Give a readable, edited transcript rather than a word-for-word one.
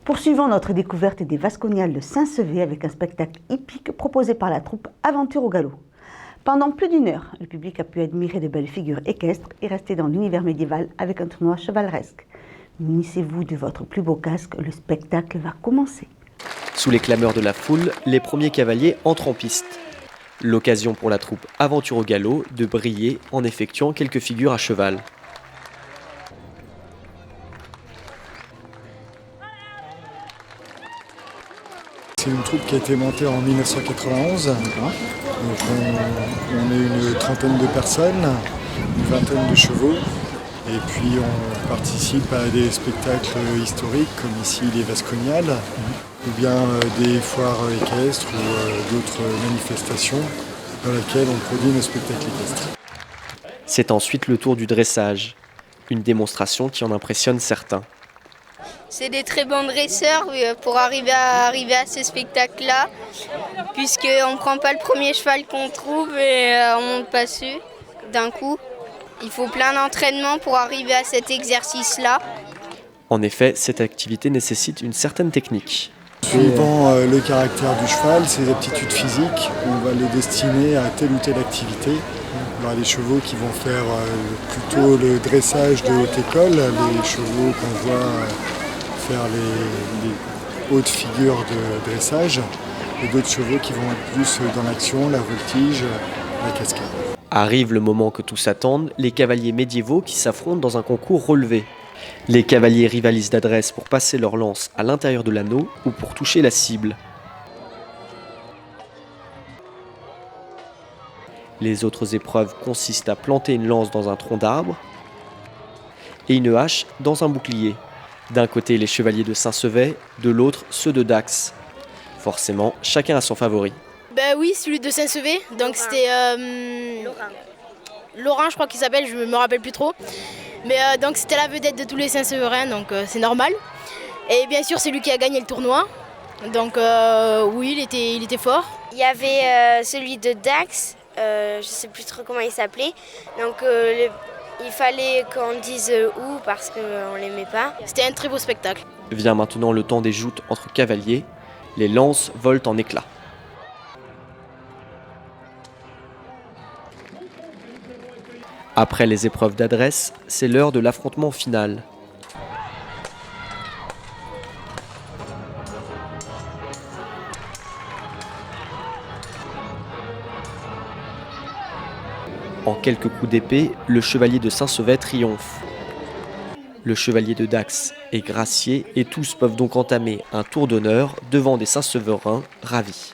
Poursuivons notre découverte des Vasconiales de Saint-Sevé avec un spectacle hippique proposé par la troupe Aventure au galop. Pendant plus d'une heure, le public a pu admirer de belles figures équestres et rester dans l'univers médiéval avec un tournoi chevaleresque. Munissez-vous de votre plus beau casque, le spectacle va commencer. Sous les clameurs de la foule, les premiers cavaliers entrent en piste. L'occasion pour la troupe Aventure au galop de briller en effectuant quelques figures à cheval. C'est une troupe qui a été montée en 1991. Donc on est une trentaine de personnes, une vingtaine de chevaux. Et puis on participe à des spectacles historiques comme ici les Vasconiales, ou bien des foires équestres ou d'autres manifestations dans lesquelles on produit nos spectacles équestres. C'est ensuite le tour du dressage, une démonstration qui en impressionne certains. C'est des très bons dresseurs pour arriver à ce spectacle-là, puisqu'on ne prend pas le premier cheval qu'on trouve et on monte pas dessus d'un coup. Il faut plein d'entraînement pour arriver à cet exercice-là. En effet, cette activité nécessite une certaine technique. Suivant le caractère du cheval, ses aptitudes physiques, on va les destiner à telle ou telle activité. Il y aura des chevaux qui vont faire plutôt le dressage de haute école, les chevaux qu'on voit faire les hautes figures de dressage, et d'autres chevaux qui vont être plus dans l'action, la voltige, la cascade. Arrive le moment que tous attendent, les cavaliers médiévaux qui s'affrontent dans un concours relevé. Les cavaliers rivalisent d'adresse pour passer leur lance à l'intérieur de l'anneau ou pour toucher la cible. Les autres épreuves consistent à planter une lance dans un tronc d'arbre et une hache dans un bouclier. D'un côté les chevaliers de Saint-Sevé, de l'autre ceux de Dax. Forcément, chacun a son favori. Ben oui, celui de Saint-Sevé, donc c'était Laurent, je crois qu'il s'appelle, je me rappelle plus trop. Mais donc c'était la vedette de tous les Saint-Sévérins, donc c'est normal. Et bien sûr c'est lui qui a gagné le tournoi, donc oui il était fort. Il y avait celui de Dax, je sais plus trop comment il s'appelait, donc il fallait qu'on dise où parce qu'on l'aimait pas. C'était un très beau spectacle. Vient maintenant le temps des joutes entre cavaliers, les lances volent en éclats. Après les épreuves d'adresse, c'est l'heure de l'affrontement final. En quelques coups d'épée, le chevalier de Saint-Sevé triomphe. Le chevalier de Dax est gracié et tous peuvent donc entamer un tour d'honneur devant des Saint-Sévérins ravis.